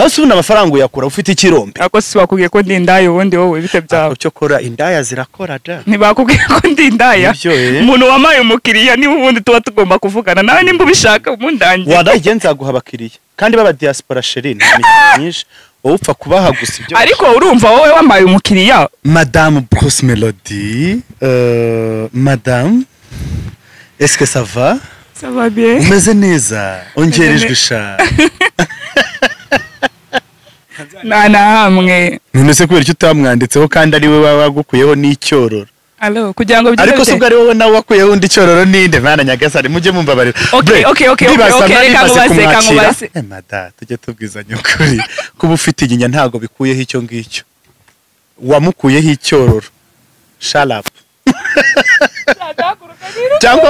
hasi ubona amafaranga uyakura ufite ikirombe ako si bakubwiye ko ndi indaya ubundi wowe bite byawe cyo kora indaya zirakora da ntibakubwiye ko ndi indaya umuntu wamaye umukiriya niba ubundi tuba tugomba kuvugana nawe nimba ubishaka umundangiye wadaye nzaguha abakiriya kandi baba diaspora chérie nyinshi wowe upfa kubaha gusa ibyo ariko urumva wowe wamaye umukiriya Madame Bruce Melody Madame est-ce que ça va ça va bien umeze neza ongerejwe sha na hamwe none se kubera icyo utamwanditseho kandi ari we wagukuyeho n'icyororo allo kugira ngo ariko se ubwo ari wowe nawe wakuyeho undi cyororo ninde mana nyagasani mujye mumva bari okay reka ngubase mada tujye tubwizanya ukuri kuba ufite iginya ntago bikuyeho icyo ngicyo wamukuyeho icyororo sharap cyangwa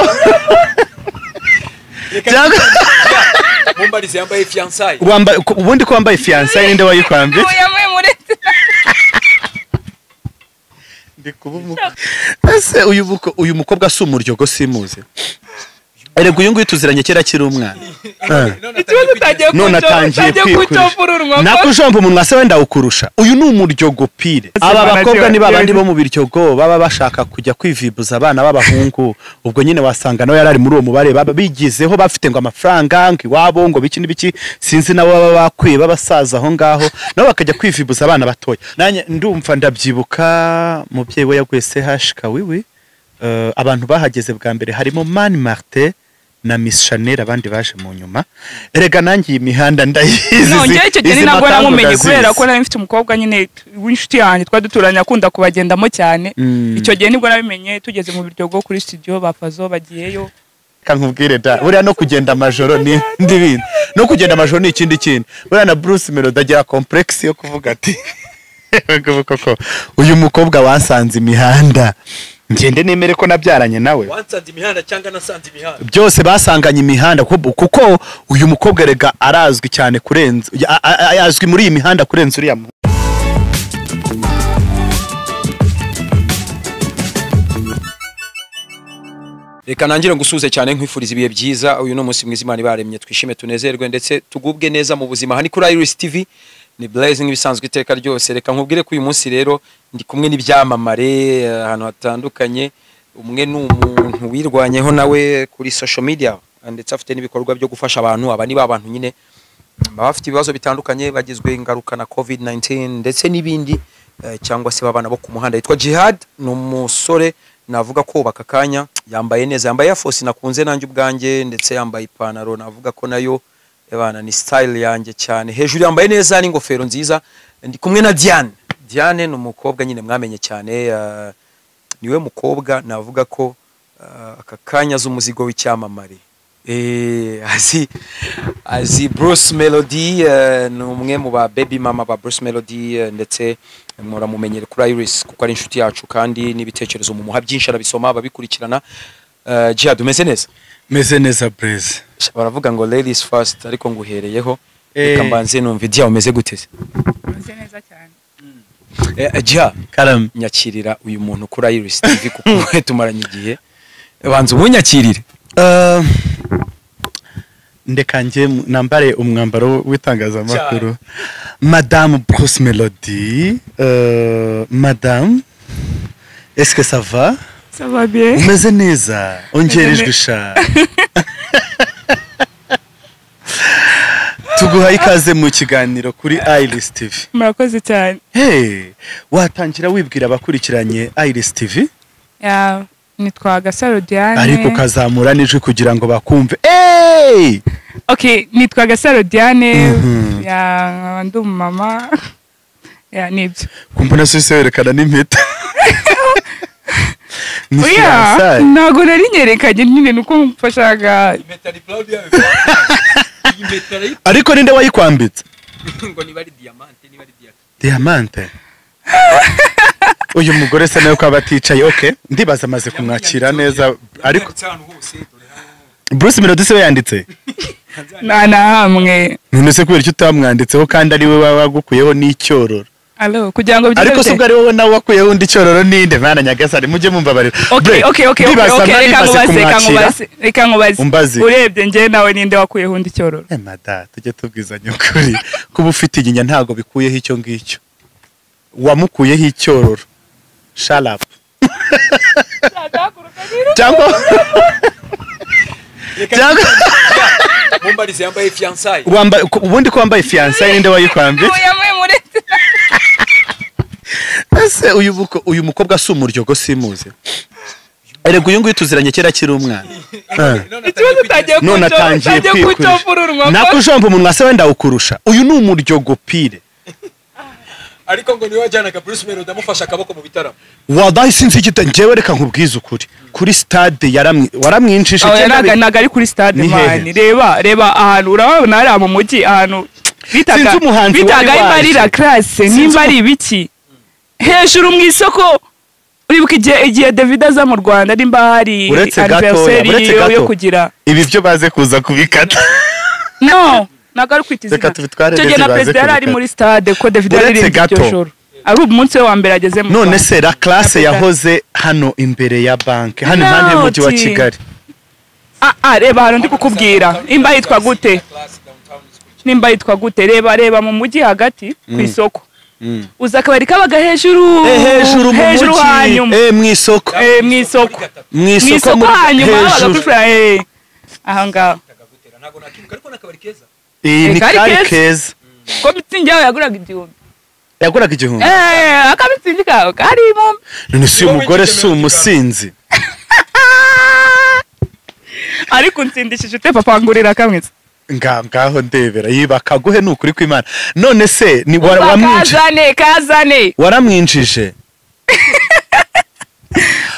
mumbarize yambaye fiançailles ubundi ko wambaye fiançailles ninde wayikwambye ese uyu mukobwa si umuryogo simuze erega uyu nguyu tuziranye kera kiri umwana none atangiye kwikurisha nakujomba umunwa se wenda ukurusha uyu ni umuryogo pire aba bakobwa ni babandi bo mu biryogo baba bashaka kujya kwivibuza abana b'abahungu ubwo nyine wasanga nawe yarari muri uwo mubare baba bigizeho bafite ngo amafaranga ngo iwabo ngo biki n'ibiki sinzi nabo baba bakwiye babasaza aho ngaho nabo bakajya kwivibuza abana batoya nanye ndumva ndabyibuka mubyeyi we yaguye CH wiwi abantu bahageze bwa mbere harimo Mani Martin na Miss Chanel abandi baje mu nyuma erega nangiye imihanda ndayizi nongeye icyo gihe nabwo namumenye kubera ko nari mfite umukobwa nyine w'inshuti yanjye twaduturanye akunda kubagendamo cyane icyo gihe nibwo nabimenye tugeze mu biryogo kuri studio bafazo bagiyeyo kankubwire da buriya no kugenda amajoro ni ndibindi no kugenda amajoro ni ikindi kintu buriya na Bruce Melody agira complex yo kuvuga ati koko uyu mukobwa wasanze imihanda ngende nemere ko nabyaranye nawe wansanze imihanda cyangwa nasanze imihanda byose basanganye imihanda kuko uyu mukobwa rega arazwi cyane kurenza yazwi muri iyi mihanda kurenza uriya reka nangire ngusuze cyane nkwifuriza ibiye byiza uyu no munsi mwiza Imana ibaremye twishime tunezerwe ndetse tugubwe neza mu buzima hani kuri Iris TV ni Blazing ibisanzwe iteka ryose reka nkubwire ko uyu munsi rero ndi kumwe n'ibyamamare ahantu hatandukanye umwe n'umuntu wirwanyeho nawe kuri social media ndetse afite n'ibikorwa byo gufasha abantu aba ni babantu nyine bafite ibibazo bitandukanye bagizwe ingaruka na COVID-19 ndetse n'ibindi cyangwa se babana bo ku muhanda yitwa Jihad n'umusore navuga ko bakakanya yambaye neza yambaye Force nakunze nanjye ubwanjye ndetse yambaye ipantaro navuga ko nayo ebana ni style yanjye cyane hejuru yambaye neza n'ingofero nziza ndi kumwe na Diane n'umukobwa nyine mwamenye cyane niwe mukobwa navuga ko akakanya z'umuzigo w'icyamamare azi Bruce Melody ni umwe mu ba baby mama ba Bruce Melody ndetse muramumenyere kuri Iris kuko ari inshuti yacu kandi n'ibitekerezo mu muha byinshi arabisoma babikurikirana Jihad umeze neza meze neza Blaze baravuga ngo ladies first ariko nguhereyeho reka mbanze numva Dia umeze gute umeze neza cyane Jihad karam nyakirira uyu muntu kuri Iris TV kuko tumaranye igihe banze ubunyakirire ndeka nje nambare umwambaro w'itangazamakuru Madame Bruce Melody Madame est-ce que ça va ça va bien umeze neza ongerejwe sha tuguha ikaze mu kiganiro kuri Iris TV murakoze cyane watangira wibwira abakurikiranye Iris TV nitwa Gasaro Diane ariko kazamura n'ijwi kugira ngo bakumve okay nitwa Gasaro Diane ya ndu mama ya nibyo kumbona sose werekana n'impeta ntago nari nyerekanye nyine nuko mfashaga impeta ni proud yawe ariko ninde wayikwambitse ngo ni bari diamante diamante uyu mugore se nayo ko abaticaye okay ndibaza amaze kumwakira neza ariko Bruce Melody se yanditse na hamwe none se kubera icyo utamwanditseho kandi ari we wagukuyeho n'icyororo Allo kugira ngo ariko se ubwo ari wowe nawe wakuyeho undi cyororo ninde mana nyagasani mujye mumbabarira. Okay, reka nkubaze. Urebye nge nawe ninde wakuyeho undi cyororo? Mada tujye tubwizanya ukuri. Kuba ufite iginya ntago bikuyeho icyo ngicyo. Wamukuyeho icyororo. Shut up. Cyangwa Mumbarize yambaye fiançailles. Ubundi ko wambaye fiançailles ninde wayikwambye? Ese uyu mukobwa si umuryogo simuze. Erega uyu nguyu tuziranye kera kiri umwana. None atangiye kwikura. Nakujomba umunwa se wenda ukurusha. Uyu ni umuryogo pire. Ariko ngo niwe wajyanaga Bruce Melody amufasha akaboko mu bitaramo. Wadahi sinzi igita njewe reka nkubwiza ukuri. Kuri stade waramwincishe cyane. Naga ari kuri stade mani. Reba ahantu urabona ari mu mujyi ahantu bitaga imarira classe nimba ari ibiki. Hejuru mu isoko uribuka igihe David aza mu Rwanda nimba hari anniversary yo kugira. Ibi byo baze kuza kubikata. No. Nagaru kwitizira. Cyo na president ari muri stade ko David ari iryo joro. Ari umunsi wa mbere ageze mu. None se la classe yahoze hano imbere ya bank. Hano impande y'umujyi wa Kigali. Reba hano ndi kukubwira. Imba yitwa gute? Nimba yitwa gute? Reba mu mujyi hagati ku isoko. Uza kabari kabaga hejuru. Hejuru mu mujyi. Mu isoko. Mu isoko hanyuma babaga kuri aha ngaho. Ntago nakibuka ariko nakabari keza. Ni kari keza. Ko mitsingi yawe yaguraga igihumbi. Yaguraga igihumbi? Akamitsingi kawe karimo. None si umugore si umusinzi. Ariko unsindishije ute papa ngurira kamwe. Ngaho ndebera yiba kaguhe nukuri kw'Imana. None se ni kazane. Waramwinjije.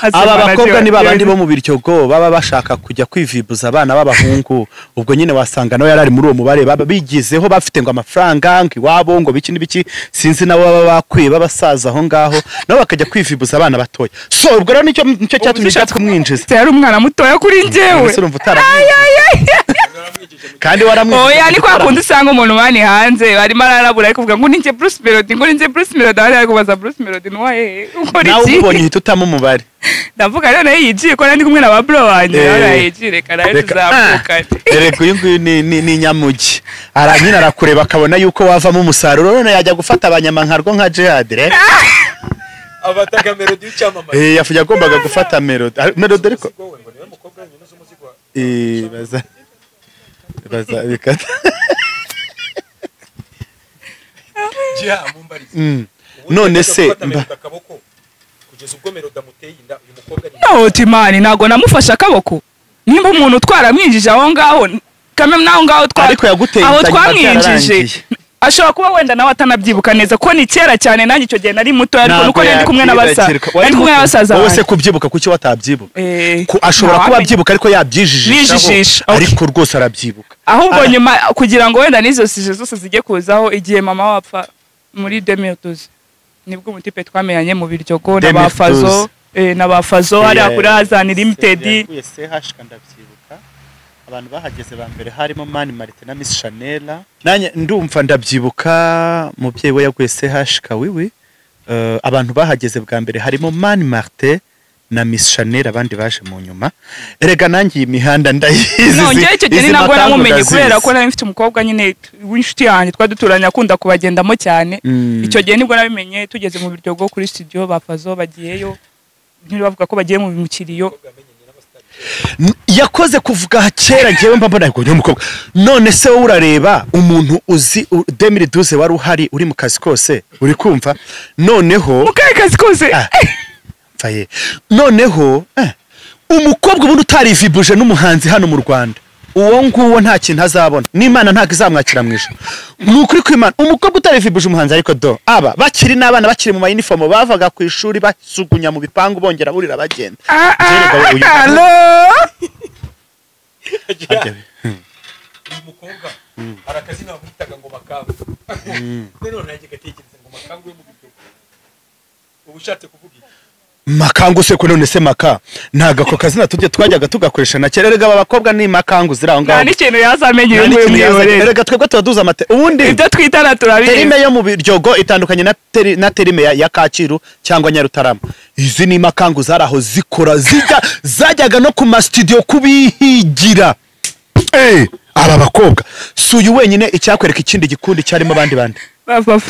Aba bakobwa ni babandi bo mu biryogo baba bashaka kujya kwivibuza abana b'abahungu. Ubwo nyine wasanga nawe yarari muri uwo mubare baba bigizeho bafite ngo amafaranga ngiwabo ngo biki nibiki sinzi nabo baba bakwiye babasaza aho ngaho nabo bakajya kwivibuza abana batoya. So ubwo rero nicyo cyatumye kumwinjiza. Yari umwana mutoya kuri njyewe. Kandi waramwinjije. Oya ni kwa kundi usanga umuntu mani hanze barimo ararabura ariko kuvuga ngo ninje Bruce Melody ari kubaza Bruce Melody nuwahe. Nawe ubonye hita utama umubare. Ndavuga rero yigiye ko nandi kumwe na ba bro wanjye arayigire karaye tuzavuka. Ereko uyu nguyu ni nyamugi. Aranyina arakureba akabona yuko wavamo umusaruro none yajya gufata abanyamankarwo nka Jihad re. Abataga Melody y'cyamamare. Yafuye agombaga gufata Melody ariko baza bikata. None se kugeza ubwo Melody amuteye inda uyu mukobwa ni Timani nago namufasha akaboko nimba umuntu utwara mwinjije aho ngaho kamwe naho ngaho ariko yaguteye aho twamwinjije ashobora kuba wenda nawe atanabyibuka neza ko ni kera cyane nanjye icyo gihe nari muto ariko nuko nari kumwe n'abasaza wowe se kubyibuka kuki watabyibuka ashobora kuba abyibuka ariko yabyijijisha ariko rwose arabyibuka ahubwo nyuma kugira ngo wenda nizo sije zose zijye kuzaho igihe mama wapfa muri 2012 nibwo umutipe twamenyanye mu biryogo n'abafazo ari kuri Azan Limited abantu bahageze ba mbere harimo Mani Martin na Miss Chanel nanye ndumva ndabyibuka mubyeyi we yaguye CHK wiwi abantu bahageze bwa mbere harimo Mani Martin na Miss Chanel abandi baje mu nyuma erega nangiye imihanda ndayizi no ngiye cyo gene nabwo namumenye kubera ko nari mfite umukobwa nyine w'inshuti yanjye twaduturanya akunda kubagendamo cyane icyo gihe nibwo nabimenye tugeze mu biryogo kuri studio bafazo bagiyeyo ntibavuga ko bagiye mu bimukiriyo yakoze kuvuga kera ngewe mbambona ngo nyumukobwa none se wowe urareba umuntu uzi 2012 wari uhari uri mu kazi kose uri kumva noneho mu kazi kose faye noneho umukobwa ubundi utarivibuje n'umuhanzi hano mu Rwanda uwo nguwo nta kintu azabona n'Imana ntago izamwakira mwisho nukuri kw'Imana umukobwa utarivibuje umuhanzi ariko do aba bakiri n'abana bakiri mu uniform bavaga ku ishuri basugunya mu bipangu bongera burira bagenda uyu mukobwa arakazi nabwitaga ngo makangu none nanjye gatekereza ngo makangu yo mu biryogo ubushatse kuvuga makangu se ko none se maka ntaga ko kazina tujye twajyaga tugakoresha na kererega abakobwa ni makangu ziraho ngaho nta n'ikintu yazamenye erega twebwe tubaduza amate ubundi ibyo twitana turabizi terime yo mu biryogo itandukanye na terime ya Kacyiru cyangwa Nyarutarama izi ni makangu zaraho zikora zajyaga no ku ma studio kubihigira aba bakobwa suyu wenyine icyakwereka ikindi gikundi cyarimo abandi bava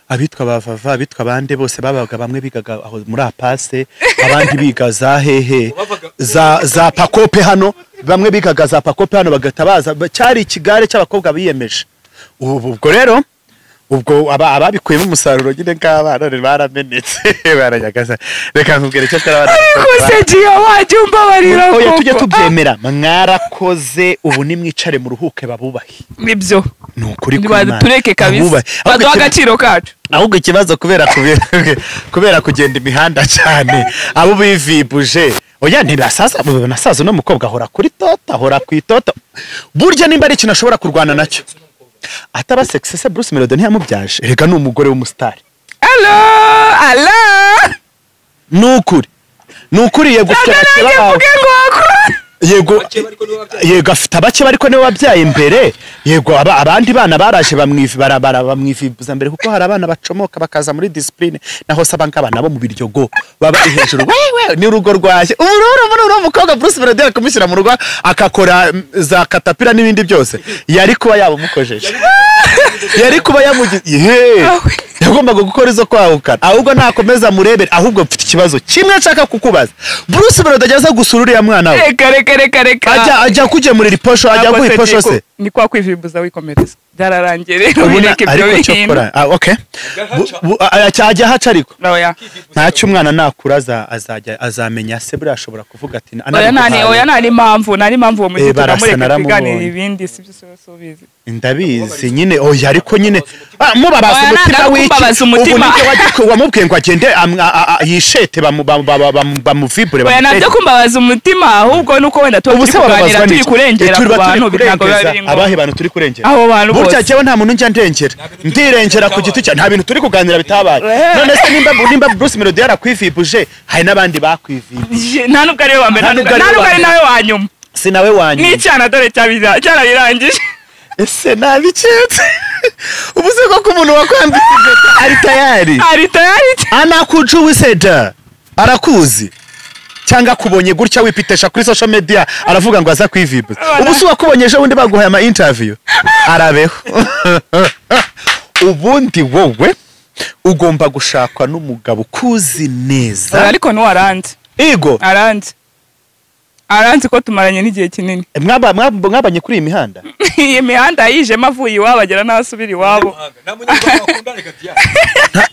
abitwa bavava abitwa bande bose babaga bamwe bigaga aho muri apase abandi biga za hehe za pakope hano bamwe bigaga za pakope hano bagatabaza cyari ikigare cy'abakobwa biyemeje ubwo rero ubwo ababikuyemo umusaruro nyine ng'abana baramenetse baranyagaza reka nkubwire cyo karabana kose giye wajumba barira ko tujye tubyemera mwarakoze ubu nimwicare mu ruhuke babubahe nibyo nukuri tureke kabisa baduha agaciro kacu ahubwo ikibazo kubera kugenda imihanda cyane abo bivibuje oya nasaza no mukobwa ahora kuri tota ahora kwitota burya nimba ari ikintu ashobora kurwana nacyo ataba sexese Bruce Melody ntiyamubyaje reka ni umugore w'umustar allo nukuri yego yego afite abake bariko niwe wabyaye mbere yego abandi bana baraje bamwifibuza mbere kuko hari abana bacomoka bakaza muri discipline naho saba ngabana bo mu biryogo baba hejuru ni urugo rwaje ururo mukobwa Bruce Melody akamushyira mu rugo akakora za katapira n'ibindi byose yari kuba yabamukojeje yari kuba yamugiye yagombaga gukora izo kwahukana ahubwo nakomeza murebere ahubwo mfite ikibazo kimwe nshaka kukubaza Bruce Melody ajya gusura uriya mwana we reka ajya kugemurira iposho ajya guha iposho se ni kwa kwivibuza wikomereza byararangiye rero bireke byo bintu okay ajya haca ariko ntacyo umwana nakura azamenya se buriya ashobora kuvuga ati oya nani impamvu uwo muzika mureke kuganira ibindi sibyo sobizi ndabizi nyine oya ariko nyine mubabaza umutima w'iki ubu nibyo wamubwiye ngo agende yishete bamuvibure oya nabyo kumbabaza umutima ahubwo nuko wenda tukuganira turi kurengera ku bantu binago bari abahe bantu turi kurengera abo bantu burya cyewe nta muntu njya ndirengera ku giti cya nta bintu turi kuganira bitabaye none se nimba Bruce Melody yarakwivibuje hari n'abandi bakwivibuje nta nubwo ari we wa mbere nta nubwo ari nawe wa nyuma si nawe wa nyuma n'icyana dore cyarabirangije ese nabiketse ubuze ko umuntu wakwambitse ari tayari anakujuwiseda arakuzi cyangwa kubonye gutya wipitesha kuri social media aravuga ngo aza kwivibuza ubu si wakubonye ejo bundi baguhaye ama interview arabeho ubundi wowe ugomba gushakwa n'umugabo kuzi neza ariko ntuwaranze ego aranze ko tumaranye n'igihe kinini mwabanye kuri iyi mihanda iyi mihanda yijemo avuye iwabo agera n'asubira iwabo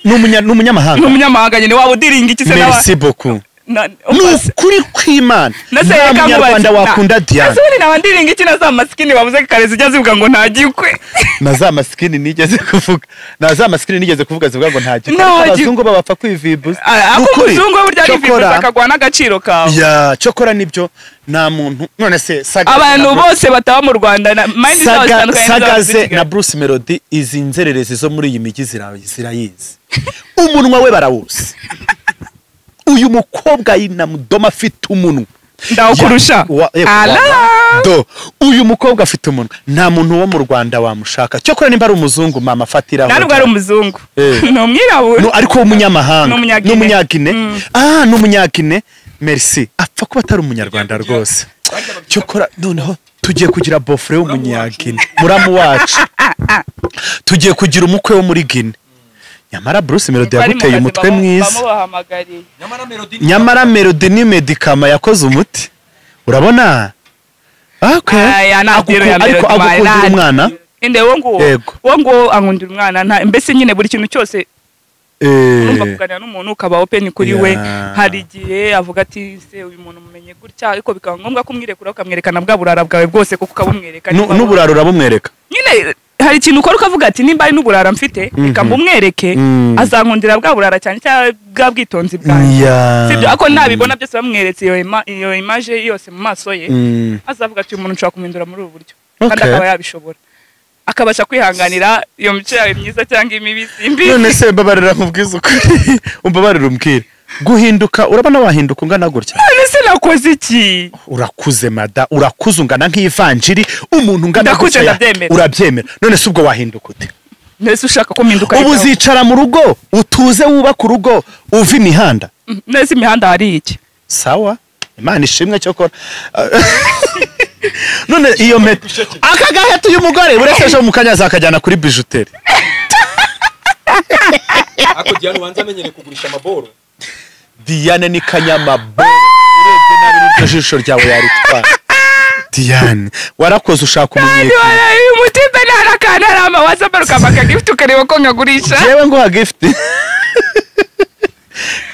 n'umunyamahanga nyine waba udiringa iki se nawe merci beaucoup nukuri kw'Imana nta munyarwanda wakunda Diana ese ni abandiringa iki na za masikini bavuze kare zijya zivuga ngo ntagikwe na za masikini nigeze kuvuga zivuga ngo ntagikwe abazungu babapfa kwivibuza nukuri umuzungu burya arivibuza akagwa n'agaciro kawe ya cyokora nibyo nta muntu none se abantu bose bataba mu Rwanda mind Sagaze na Bruce Melody izi nzererezi zo muri iyi migi zirayizi umunwa we barawuzi uyu mukobwa yinamudoma afite umunwa ndawukurusha uyu mukobwa afite umunwa nta muntu wo mu Rwanda wamushaka cyokora nimba ari umuzungu mama fatiraho ntabwo ari umuzungu ni umwirabura ariko w'umunyamahanga n'umunyagine n'umunyagine merci apfa kuba atari umunyarwanda rwose cyokora noneho tugiye kugira bofre w'umunyagine muramu wacu tugiye kugira umukwe wo muri Guinea nyamara Bruce Melody yaguteye umutwe mwiza nyamara Melody ni medikama yakoze umuti urabona ariko agukundira umwana inde wo ngo ankundira umwana mbese nyine buri kintu cyose urumva kuganira n'umuntu ukaba open kuri we hari igihe avuga ati se uyu muntu mumenye gutya ariko bikaba ngombwa kumwirekura ukamwerekana bwa burara bwawe bwose kuko ukabumwereka n'uburara urabumwereka nyine hari ikintu ukora ukavuga ati nimba ari n'uburara mfite reka mbumwereke azankundira bwa burara cyane cyangwa bwa bwitonzi bwanjye sibyo ako nabibona byose bamweretse iyo image yose mu maso ye azavuga ati uyu muntu nshobora kumwindura muri ubu buryo kandi akaba yabishobora akabasha kwihanganira iyo mico yawe myiza cyangwa imibi simbi. None se mbabarira nkubwiza ukuri umbabarira umbwire guhinduka urabona wahinduka ungana gutya. None se nakoze iki? Urakuze mada, urakuze ungana nk'ivanjiri, umuntu ungana gutya urabyemera. None se ubwo wahinduka ute? Nese ushaka ko mpinduka? Ubu uzicara mu rugo utuze wubaka urugo uva imihanda. Nese imihanda hari iki? Sawa, Imana ishimwe cyo kora. None iyo meta akagaheto y'umugore buretse ejo mukanyaza akajyana kuri bijuteri. Ako Diane wanza amenyere kugurisha amaboro. Diane ni kanyamaboro urebye nabi n'iryo jisho ryawe yaritwara. Diane warakoze ushaka umunyekuru. Uyu mutipe narakana rama wazabaruka maka gift ukareba ko nyagurisha. Jewe ngo ha gift.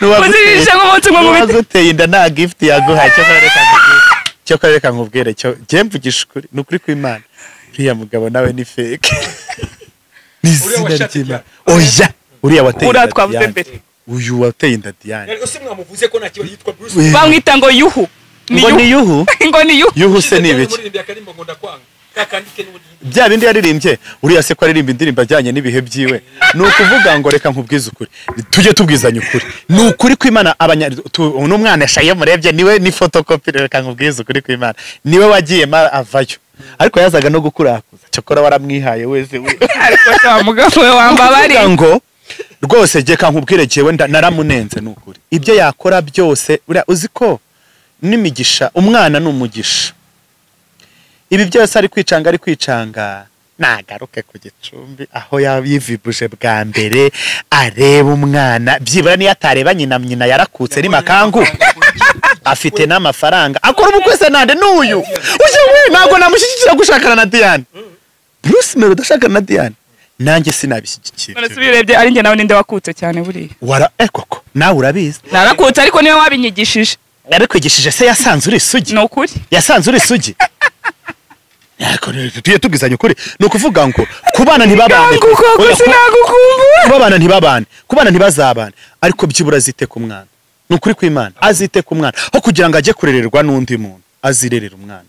Uzirisha nk'umunsi ngo mubite. Wazuteye inda nta gift yaguha cyo kareka nkubwire cyo je mvugisha ukuri nukuri kw'Imana. Uriya mugabo nawe ni fake. Oya uriya wateye inda. Uratwavuze mbere. Uyu wateye inda Diane. Ese mwamuvuze ko nakiba yitwa Bruce. Bamwita ngo Yuhu. Ngo ni Yuhu? Ngo ni Yuhu. Yuhu se ni ibiki? Bya bindi yaririmbye uriya se ko aririmba indirimbo ajyanye n'ibihe byiwe. Nukuvuga ngo reka nkubwize ukuri. Tujye tubwizanya ukuri. Nukuri kw'Imana n'umwana yashaye murebye niwe ni photocopy reka nkubwize ukuri kw'Imana. Niwe wagiye avayo. Ariko yazaga no gukurakuza. Cyokora waramwihaye wese we. Ariko cyo mugabo we wambabari. Ngo rwose geka nkubwire jewe naramunenze nukuri. Ibyo yakora byose uriya uziko n'imigisha umwana n'umugisha. Ibi byose ari kwicanga nagaruke ku Gicumbi aho yabivibuje bwa mbere areba umwana byibura ni yatareba nyina yarakutse ni makangu afite n'amafaranga akora ubukwese nande n'uyu uje we nago namushyigikira gushakana na Diane. Bruce Melody ashakana na Diane nanjye sinabishyigikira. None subirebye ari nge nawe ninde wakutse cyane buriya. Wara koko nawe urabizi. Narakutse ariko niwe wabinyigishije. Yarakwigishije se yasanze uri sugi. No kuri. Yasanze uri sugi. Yako tuye tubwizanye ukuri nukuvuga ngo kubana ntibabane. Kubana ntibabane. Kubana ntibazabane ariko byibura zite ku mwana. Nukuri kw'Imana azite ku mwana ho kugira ngo ajye kurererwa n'undi muntu azirerera umwana.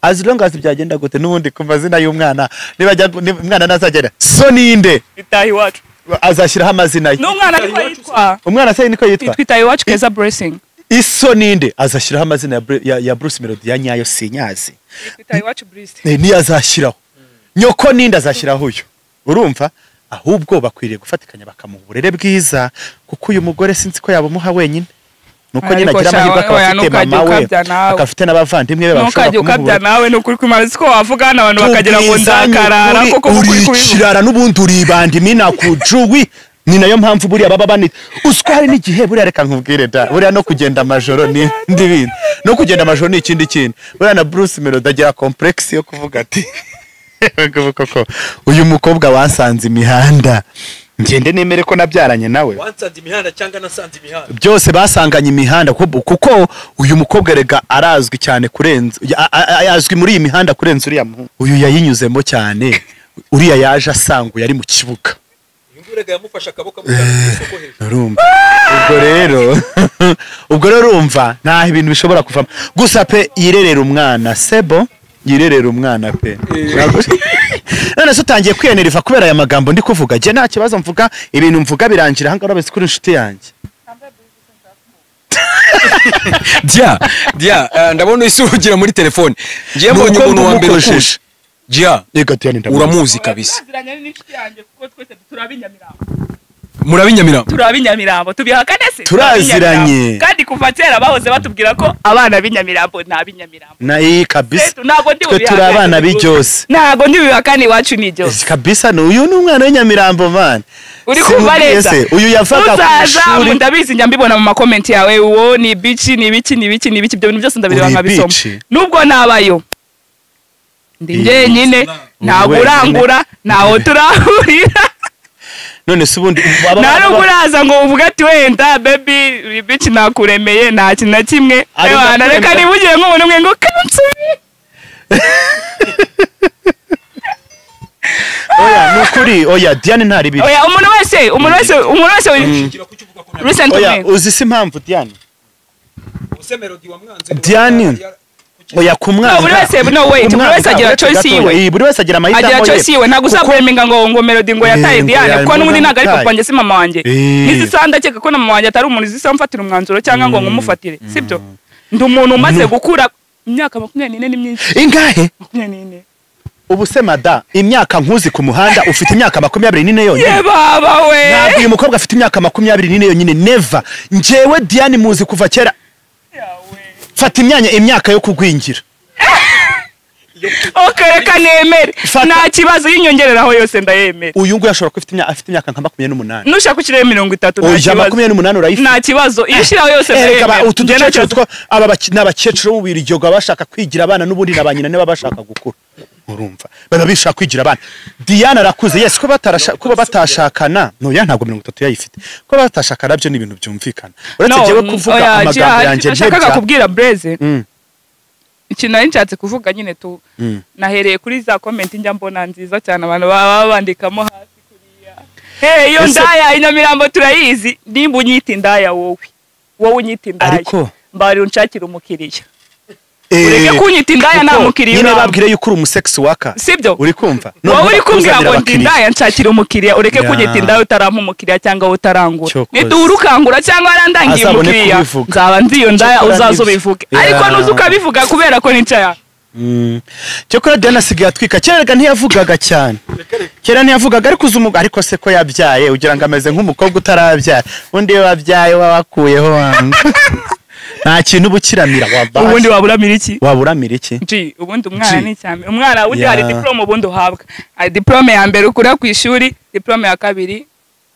Azilongazi byagenda gute n'ubundi ku mazina y'umwana nibajya umwana nazagera so ninde Itahi wacu azashyiraho amazina ye. N'umwana ariko yitwa umwana se niko yitwa Itahi wacu Keza Blessing. Iso ninde azashyiraho amazina ya Bruce Melody ya nyayo sinyazi. Itahi wacu Bruce. Ni azashyiraho. Nyoko ninde azashyiraho uyu. Urumva ahubwo bakwiriye gufatikanya bakamuha uburere bwiza kuko uyu mugore sinzi ko yabamuha wenyine. Nuko nyina agira amahirwe akafite mama we akafite n'abavandimwe be bashobora kumuha. Nukajya nawe nukuri kw'Imana siko wavuga n'abantu bakagira ngo ndakarara koko urikirara n'ubundi uribandi mina kujuwi. Ni nayo mpamvu buriya baba banita uswari n'igihe buriya reka nkubwire da buriya no kugenda amajoro ni ndibindi no kugenda amajoro ni ikindi kintu buriya na Bruce Melody agira complex yo kuvuga ati koko uyu mukobwa wasanze imihanda ngende nemere ko nabyaranye nawe wansanze imihanda cyangwa nasanze imihanda byose basanganye imihanda kuko uyu mukobwa rega arazwi cyane kurenza yazwi muri iyi mihanda kurenza uriya muhungu uyu yayinyuzemo cyane uriya yaje asanga yari mu kibuga urega yamufasha akaboko amujyana isoko hejuru. Ubwo rero urumva nta ibintu bishobora kuvamo gusa pe yirerera umwana sebo yirerera umwana pe. None se utangiye kwiyeneriva kubera aya magambo ndi kuvuga je nta kibazo mvuga ibintu mvuga birangira hanga urabese kuri inshuti yanjye. Dia ndabona isugira muri telefone ngiye mbonye umuntu wa mbere ukushe Dia uramuzi kabisa. Turabinyamirambo tubihakane se turaziranye kandi kuva kera bahoze batubwira ko abana b'inyamirambo nta binyamirambo na iyi kabisa twe turi abana b'ibyose ntago ndibihakane iwacu ni byose kabisa uyu ni umwana w'inyamirambo man uri kumva neza uyu yavaga ku ishuri ndabizi njya mbibona mu comment yawe uwo ni bici ni biki ibyo bintu byose ndabireba nkabisoma nubwo nabayo ndi njyenyine ntago urangura ntaho turahurira. None se ubundi nari uraza ngo uvuga ati wenda baby bitch nakuremeye nta kintu na kimwe abana reka nibugiye nk'umuntu umwe ngo kansubi. Oya nukuri oya Diane ntari biri. Oya umuntu wese recently uzi se impamvu Diane use Melody wa mwanze Diane oya kumwana buri wese no wait buri wese agira choice yiwe buri wese agira amahitamo agira choice yiwe ntabwo uzapreminga ngo Melody ngo yataye Diane kuko n'ubundi ntabwo ari papa wanjye si mama wanjye nizisa ndakeka ko na mama wanjye atari umuntu zisa mfatira umwanzuro cyangwa ngo ngumufatire sibyo ndi umuntu umaze gukura imyaka 24 ni myinshi ingahe 24 ubu se mada imyaka nkuzi ku muhanda ufite imyaka 24 yonyine ye baba we ntabwo uyu mukobwa afite imyaka 24 yonyine never njyewe Diane muzi kuva kera fata imyaka yo kugwingira reka nemere nta kibazo y'inyongereraho yose ndayemera uyu nguyu ashobora kuba afite imyaka nka 28 nushaka ukireba 30 nta kibazo 28 urayifite nta kibazo iyo ushyiraho yose ndayemera utu ducecuru two aba n'abakecuru mu biryogo bashaka kwigira abana n'ubundi nabanyina niba bashaka gukura urumva baba bishaka kwigira abana Diane arakuze yes kuba batashakana no ya ntabwo 30 yayifite kuba batashakana byo ni ibintu byumvikana uretse jewe kuvuga amagambo yanjye nshaka kubwira Blaze ikintu nari nshatse kuvuga nyine tu nahereye kuri za comment njya mbona nziza cyane abantu baba bandikamo hasi kuriya iyo ndaya Inyamirambo turayizi nimba unyita indaya wowe unyita indaya mbari unshakira umukiriya ureke kunyita indaya nta mukiriya nyine babwire yuko uri umusex worker sibyo uri kumva wowe uri kumbwira ngo ndi indaya nshakira umukiriya ureke kunyita indaya utarampa umukiriya cyangwa utarangura niduhura ukangura cyangwa warandangiye umukiriya nzaba nzi iyo ndaya uzaza ubivuge ariko nuzi ukabivuga kubera ko nicaya cyokora Diane asigaye atwika kera ntiyavugaga cyane kera ntiyavugaga ariko uzumuga ariko se ko yabyaye ugira ngo ameze nk'umukobwa utarabyara undi wabyaye wabakuyeho wanga nta kintu bukiramira wabaye ubundi waburamira iki nji ubundi umwana ni cyane umwana undi hari diplome ubundi uhabwa hari diplome ya mbere ukura ku ishuri diplome ya kabiri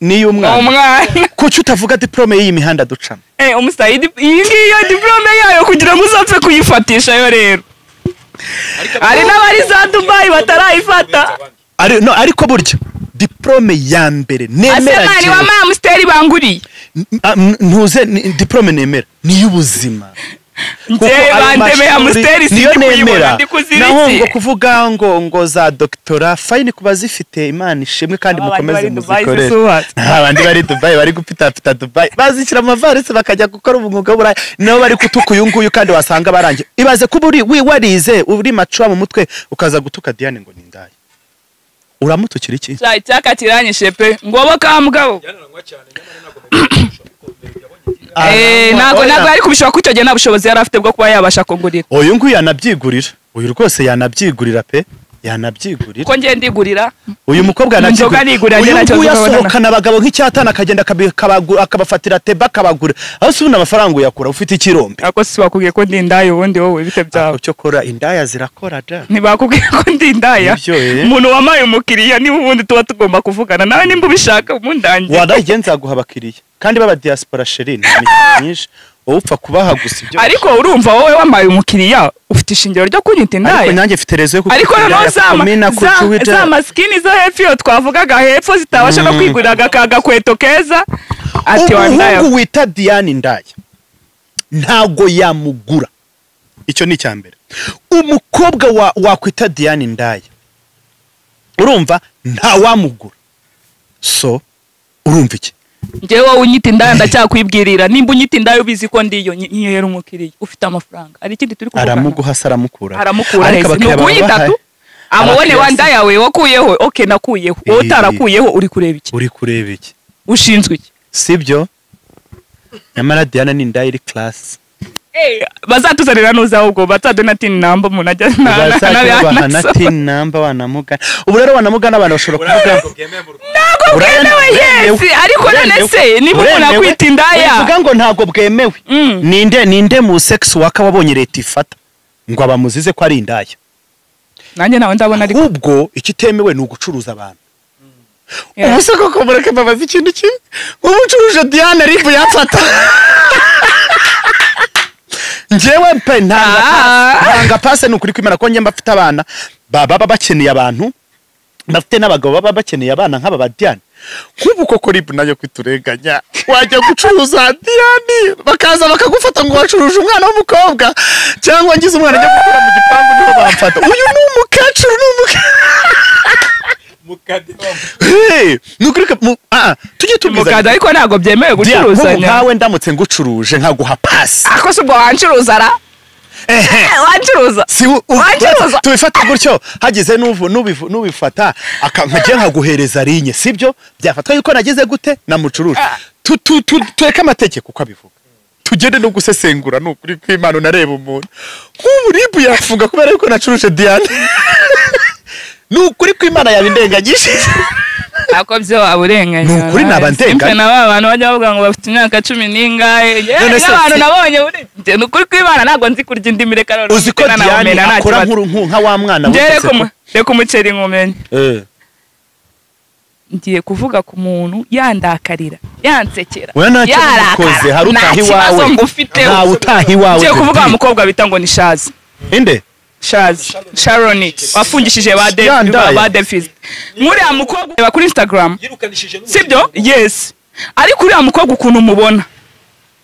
ni umwana kuki utavuga diplome y'iyi mihanda ducamo umusayidi iyi ngiyo diplome yayo kugira ngo uzapfe kuyifatisha yo rero hari n'abari za Dubai batarayifata ariko burya diplome ya mbere nemera asemani wa mamsteri banguriye ntuze diplome nemera ni y'ubuzima nje bandeme ya musteri niyo nemera naho ngo kuvuga ngo za doctora fine kuba zifite Imana ishimwe kandi mukomeze muzikore abandi bari Dubai bari gupita Dubai bazikira amavarese bakajya gukora umwuga w'uburayi nabo bari kutuka uyu nguyu kandi wasanga barangiye ibaze kuba warize uri macwa mu mutwe ukaza gutuka Diane ngo nindaye uramutukira iki cyaka kiranyishe pe ngobo kambwabo ntabwo ari kubishobora kwitoge nta bushobozi yari afite bwo kuba yabasha kugurira uyu nguyu yanabyigurira uyu rwose yanabyigurira pe yanabyigurira ko ngiye ndigurira uyu mukobwa yanabyigurira uyu nguyu yasohokana abagabo nk'icyatana akagenda akabafatira teba akabagura aho se ubundi amafaranga uyakura ufite ikirombe ako si bakubwiye ko ndi indaya ubundi wowe bite byawe cyo kora indaya zirakora da ntibakubwiye ko ndi indaya umuntu wamaye umukiriya niba ubundi tuba tugomba kuvugana nawe nimba ubishaka umundangiye wadaye nzaguha abakiriya kandi baba diaspora sheri ni nyinshi wowe upfa kubaha gusa ibyo ariko urumva wowe wamaye umukiriya ufite ishingiro ryo kunyita indaya ariko nanjye mfite rezo yo ariko noneho za maskini zo hepfo iyo twavugaga hepfo zitabasha no kwigurira agakweto keza ati wandaya umuhungu wita Diane indaya ntago yamugura icyo ni icyambere umukobwa wakwita Diane indaya urumva nta wamugura so urumva iki njyewe unyita indaya ndacyakwibwirira nimba unyita indaya ubizi ko ndiyo nyihera umukiriya ufite amafaranga ari ikindi turi kuvuga aramuguha saramukura hese nukunyita tu amubone wandaya we wakuyeho okay nakuyeho wowe utarakuyeho uri kureba iki ushinzwe iki sibyo nyamara Diane ni indaya iri class bazatuzanira nuza ahubwo batadona tin number umuntu ajya na tin number wanamugana ubu rero wanamugana abantu bashobora kuvuga ntabwo bwemewe yes ariko none se niba umuntu akwita indaya uvuga ngo ntabwo bwemewe ninde mu sex waka wabonye leta ifata ngo abamuzize ko ari indaya nanjye nawe ndabona ariko ubwo ikitemewe ni ugucuruza abantu ubuse koko mureke babaza ikintu kimwe umucuruje Diane ariko yafata njyewe pe ntanga pase nukuri kwimana ko njye mbafite abana baba bakeneye abantu bafite n'abagabo baba bakeneye abana nk'aba ba Diane kubu koko ribu nayo kwiturenganya wajya gucuruza Diane bakaza bakagufata ngo wacuruje umwana w'umukobwa cyangwa ngize umwana ajya gukora mu gipangu niho bamfata uyu ni umukecuru nukuri tujye tubiza ariko ntago byemewe gucuruzanya nkawe ndamutse ngucuruje nkaguha pasi ako se ubwo wancuruza ra wancuruza tubifata gutyo hagize n'ubifata nkagiye nkaguhereza rinye sibyo byafatwa yuko nageze gute namucuruje tureke amategeko uko abivuga tugende no gusesengura n'ukuri kw'Imana nareba umuntu nk'ubu ribu yafunga kubera yuko nacuruje Diane n'ukuri kw'Imana yabindengagije ako byo waburenganya n'ukuri nabandenganya simpe na abantu bajya bavuga ngo bafite imyaka 10 n'ingahe n'abantu nabonye n'ukuri kw'Imana ntabwo nzi kurya indimi reka rero uzi ko Diane akora nka wa mwana reka umuceri nkumenye ngiye kuvuga ku muntu yandakarira yansekera yarakara hari utahi wawe nta utahi wawe ngiye kuvuga umukobwa bita ngo ni Shazi inde Sharoni wafungishije ba Davis nkuriya mukobwa kuri Instagram sibyo yes ariko uriya mukobwa ukuntu mubona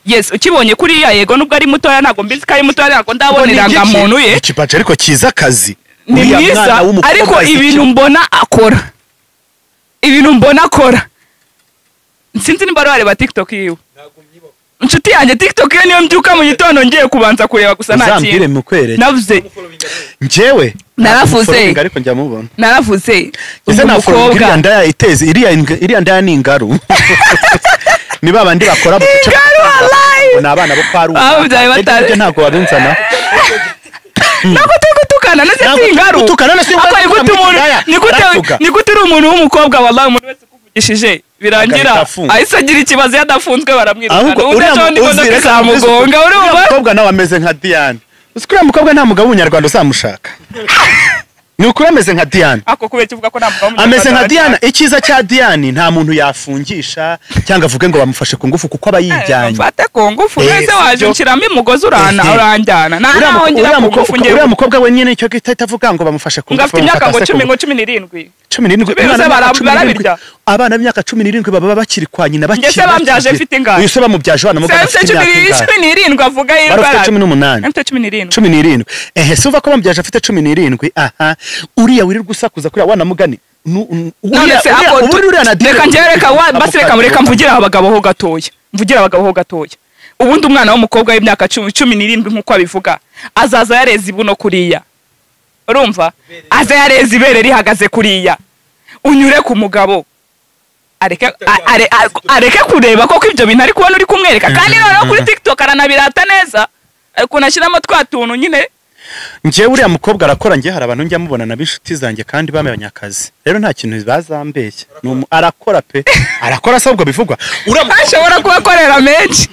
yes ukibonye kuri yego nubwo ari mutoya ntago mbizi ko ari mutoya ntago ndabonera muntu ye ikipaje ariko kiza akazi ni mwiza ariko ibintu mbona akora sinzi nimba bareba TikTok yiwe inshuti yanjye TikTok ye niyo mbyuka mu gitondo ngiye kubanza kureba gusa nta kintu navuze njyewe naravuze ariko njya mubona naravuze umukobwa ndaya iteze iriya ndaya ni ingaru ni babandi bakora mu gice n'abana bo kwaru ibyo ntago babinzana nako tugutukana nase singaru nigute uri umuntu w'umukobwa wallahi umuntu wese kuvugishije birangira ahise agira ikibazo yadafunzwe baramwirukana udacho ndimodoka zamugonga urumva umukobwa nawe ameze nka Diane usikura mukobwa nta mugabo w'umunyarwanda uzamushaka ni ukuri ameze nka Diane ako kubera kivuga ko nta mugabo ameze nka Diane ikiza cya Diane nta muntu yafungisha cyangwa avuge ngo bamufashe ku ngufu kuko aba yijyanye fate ku ngufu wese waje ukiramo umugozi uranjyana naho ngira ku ngufu ngiye uriya mukobwa we nyine icyo gitahita avuga ngo bamufashe ku ngufu ngafite imyaka ngo 17 abana b'imyaka 17 baba bakiri kwa nyina bakiri ngese bamubyaje mfite ingano yose bamubyaje abana mugabo afite imyaka 17 avuga yirwa 17 suva ko bamubyaje afite 17 aha uriya wirirwa usakuza kuri wana mugani reka ngereka basireka mureka mvugira abagabo ho gatoya ubundi umwana w'umukobwa w'imyaka 17 nkuko abivuga azaza yareze ibuno kuriya urumva aza yareze ibere rihagaze kuriya unyure ku mugabo areke kureba koko ibyo bintu ari kubona uri kumwereka kandi noneho kuri TikTok aranabirata neza ariko nashyiramo twatuntu nyine njye uriya mukobwa arakora njye hari abantu njya mubona na b'inshuti zanjye kandi bamenye akazi rero nta kintu bazambeshya arakora pe arakora asabwa bivugwa ashobora kubakorera menshi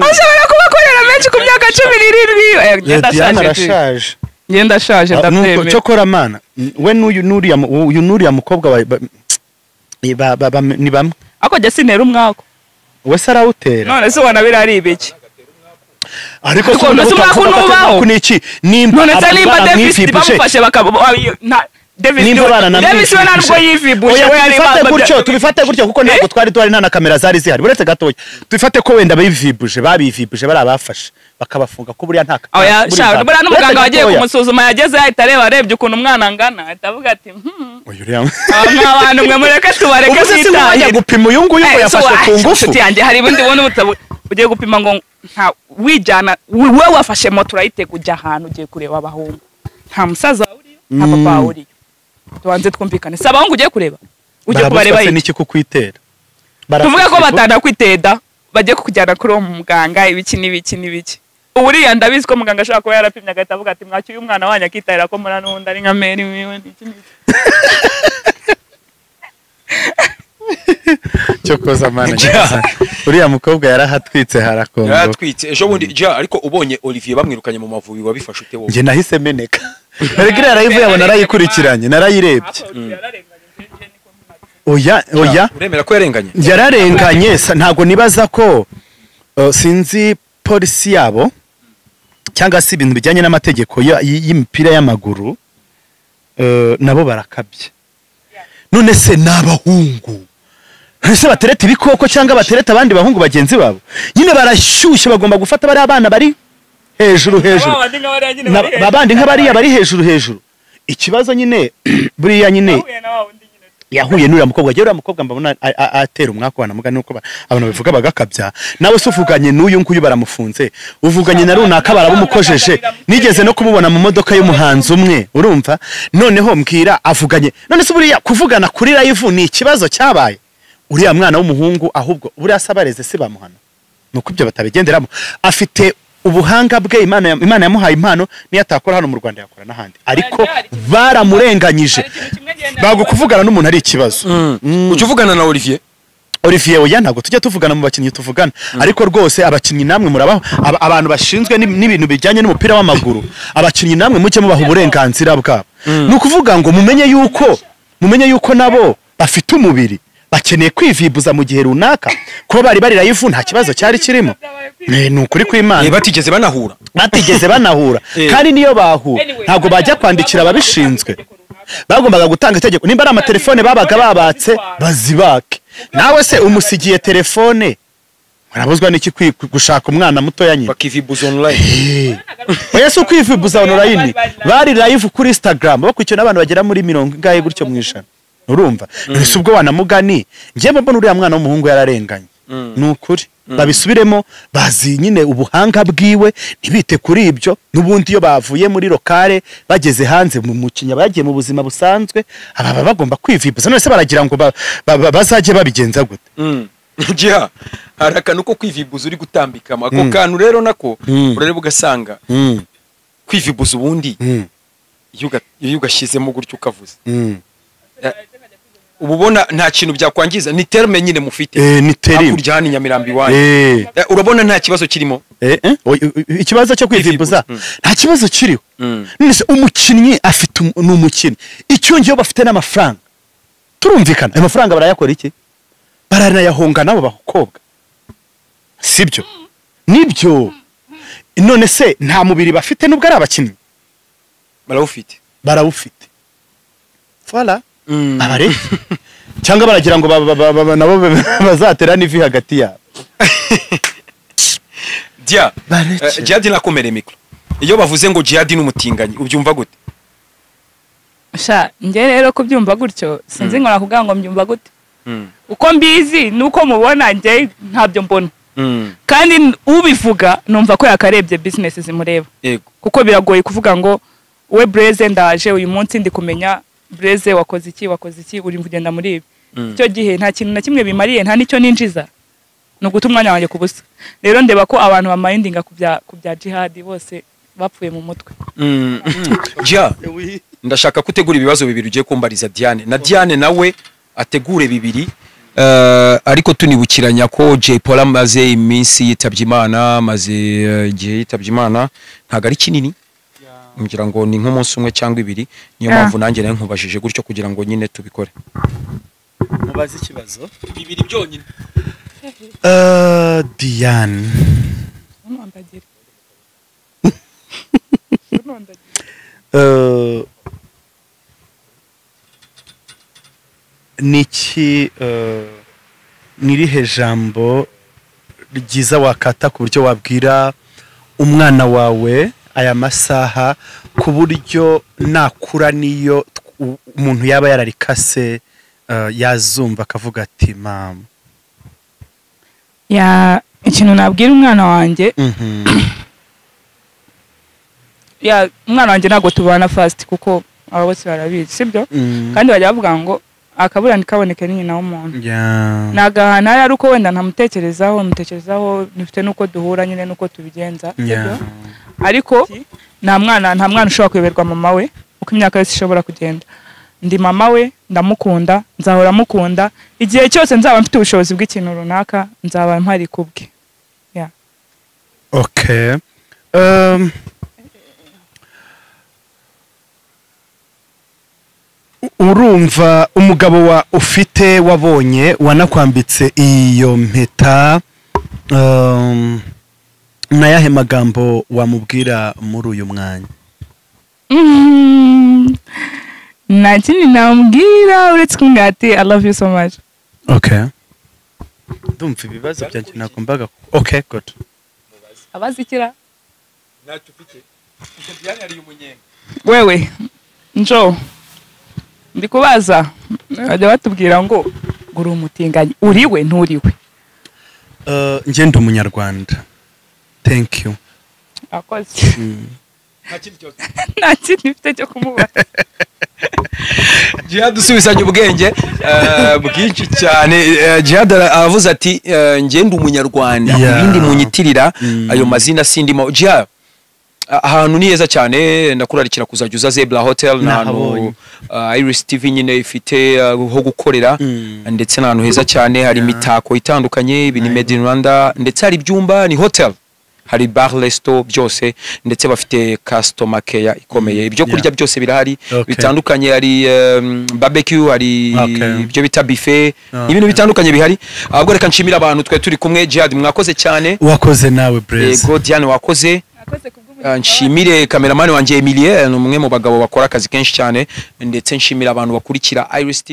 ashobora kubakorera menshi ku myaka 17 ngenda shaje ndabyemera cyo kora mana we n'uriya mukobwa ni bamwe ako jya sinera umwako wese arawutera none se ubona birari ibiki ariko umwako nubaho none se nimba Davis bamufashe Davis we ntabwo yivibuje tubifate gutyo kuko ntabwo twari nta na kamera zari zihari buretse gatoya tubifate ko wenda babivibuje bari abafashe bakabafunga ko buriya nta buriya n'umuganga wagiye kumusuzuma yageze yahita arebye ukuntu umwana angana ahita avuga ati abantu mwe mureke tubareke twitaye gupima uyu nguyu ngo yafashe ku ngufu yanjye hari ubundi ugiye gupima ngo wijyana we wafashe moto urayitega ujya ahantu ugiye kureba abahungu nta musaza uriyo nta papa uriyo tubanze twumvikane si abahungu ugiye kureba ujye kubareba n'iki kukwitera tuvuge ko batanakwiteda bajye kukujyana kuri uwo muganga ibiki ubu uriya ndabizi ko muganga ashobora kuba yarapimye agahita avuga ati mwacyuye umwana wanyu akitahira ko mura n'ubundi ari nka meri wiwe cyo koza mana uriya mukobwa yarahatwitse harakongo yaratwitse ejo bundi ariko ubonye Olivier bamwirukanye mu Mavubi wabifashe ute wowe nge nahise meneka Regire yarayivuye yabona narayikurikiranye narayirebye oya uremera ko yarenganye yararenganye ntago nibaza ko sinzi polisi yabo cyangwa se ibintu bijyanye n'amategeko y'imipira y'amaguru nabo barakabye none se nabahungu ese batereta ibikoko cyangwa batereta abandi bahungu bagenzi babo nyine barashyushye bagomba gufata bari abana bari hejuru babandi nk'abariya bari hejuru ikibazo nyine buriya nyine yahuye n'uriya mukobwa uriya mukobwa mbabona atera umwaka wana mugani nuko abantu bivuga bagakabya nawe se uvuganye n'uyu nguyu baramufunze uvuganye na runaka barabumukojeje nigeze no kumubona mu modoka y'umuhanzi umwe urumva noneho mbwira avuganye none se buriya kuvugana kuri live ni ikibazo cyabaye uriya mwana w'umuhungu ahubwo buriya sabareze se bamuhana nuko ibyo batabigenderamo afite ubuhanga bwe Imana yamuhaye impano niyo atakora hano mu Rwanda yakora n'ahandi ariko baramurenganyije bago kuvugana n'umuntu ari ikibazo uje uvugana na Olivier oya ntabwo tujya tuvugana mu bakinnyi tuvugana ariko rwose abakinnyi namwe murabaho abantu bashinzwe n'ibintu bijyanye n'umupira w'amaguru abakinnyi namwe mujye mubaha uburenganzira bwabo ni ukuvuga ngo mumenye yuko nabo bafite umubiri bakeneye kwivibuza mu gihe runaka kuba bari live nta kibazo cyari kirimo ni ukuri kw'Imana batigeze banahura kandi niyo bahura ntabwo bajya kwandikira ababishinzwe bagombaga gutanga itegeko nimba ari amatelefone babaga babatse bazibake nawe se umusigiye telefone murabuzwa n'iki gushaka umwana muto nyine bakivibuza online oya se kwivibuza online bari live kuri Instagram bakurikiye n'abantu bagera muri 40 gutyo mu ijana urumva ese ubwo wanamugani ngiye mbona uriya mwana w'umuhungu yararenganye nukuri babisubiremo bazi nyine ubuhanga bwiwe ntibite kuri ibyo nubundi iyo bavuye muri lokale bageze hanze mu mukinya bagiye mu buzima busanzwe aba bagomba kwivibuza none se baragira ngo bazaje babigenza gute Jiha harakana uko kwivibuza uri gutambikama ako kantu rero nako urareba ugasanga kwivibuza ubundi iyo ugashizemo gutyo ukavuze ububona nta kintu byakwangiza ni terme nyine mufite ni terme hakurya hani Nyamirambi wanyu urabona nta kibazo kirimo ikibazo cyo kwivibuza nta kibazo kiriho nese umukinnyi afite n'umukinnyi icyongiyo bafite n'amafaranga turumvikana ayo mafaranga barayakora iki baranayahonga nabo bakobwa sibyo nibyo none se nta mubiri bafite nubwo ari abakinnyi barawufite voilà abare cyangwa baragira ngo nabo bazatera n'ivi hagati yabo Jihad nakomere mikro iyo bavuze ngo Jihad n'umutinganyi ubyumva gute sha nge rero kubyumva gutyo sinzi ngo nakuvuga ngo mbyumva gute uko mbizi nuko mubona nge ntabyo mbona kandi ubivuga numva ko yakarebye business zimureba kuko biragoye kuvuga ngo we Blaze ndaje uyu munsi ndi kumenya Blaze wakoze iki uri kugenda muri ibi cyo gihe nta kintu na kimwe bimariye nta nicyo ninjiza no guta umwanya wanjye kubusa rero ndeba ko abantu bamayindinga kubya Jihad bose bapfuye mu mutwe ndashaka kutegura ibibazo bibiri ugiye kumbariza Diane na Diane nawe ategure bibiri ariko tunibukiranya ko Jay Polly maze iminsi yitabye Imana maze igihe yitabye Imana ntago ari kinini ngira ngo ni nk'umunsi umwe cyangwa ibiri niyo mpamvu nanjye nayo nkubajije gutyo kugira ngo nyine tubikore mubaze ikibazo bibiri byonyine Diane niki nirihe jambo ryiza wakata ku buryo wabwira umwana wawe aya masaha ku buryo nakura niyo umuntu yaba yararikase yazumva akavuga ati mama ikintu nabwira umwana wanjye umwana wanjye ntabwo tubana fast kuko aba bose barabizi sibyo kandi bajya bavuga ngo akabura ntikaboneke ni nyina w'umuntu nagahana ari uko wenda ntamutekerezaho nifite nuko duhura nyine nuko tubigenza sibyo ariko nta mwana ushobora kuyoberwa mama we uko imyaka yose ishobora kugenda ndi mama we ndamukunda nzahora mukunda igihe cyose nzaba mfite ubushobozi bw'ikintu runaka nzaba mpari kubwe okay urumva umugabo wa ufite wabonye wanakwambitse iyo mpeta nayahe magambo wamubwira muri uyu mwanya nta kindi namubwira uretse kumbwira ati I love you so much okay ndumva ibibazo byanjye nagombaga okay good abazikira ntacyo ufite Diane ari umunyenga wewe njo ndikubaza bajya batubwira ngo uri umutinganyi uriwe nturiwe. Njye ndi umunyarwanda. Thank you. Akoze. Nta kintu mfite cyo kumubaza. Jihad usubizanye ubwenge bwinshi cyane. Jihad avuze ati njye ndi umunyarwanda ibindi munyitirira ayo mazina sindimo. Jihad ahantu ni heza cyane ndakurarikira kuzajya uza Zebra Hotel n'ahantu Iris TV nyine ifite ho gukorera ndetse n'ahantu heza cyane hari imitako itandukanye ibini made in Rwanda ndetse hari ibyumba ni hotel hari bar resto byose ndetse bafite customer care ikomeye ibyo kurya byose birahari bitandukanye hari barbecue hari ibyo bita buffet ibintu bitandukanye bihari ahubwo reka nshimira abantu twe turi kumwe Jihad mwakoze cyane wakoze nawe Blaze yego Diane wakoze nshimire kameramani wanje Emilie ni umwe mu bagabo bakora akazi kenshi cyane ndetse nshimira abantu bakurikira Iris TV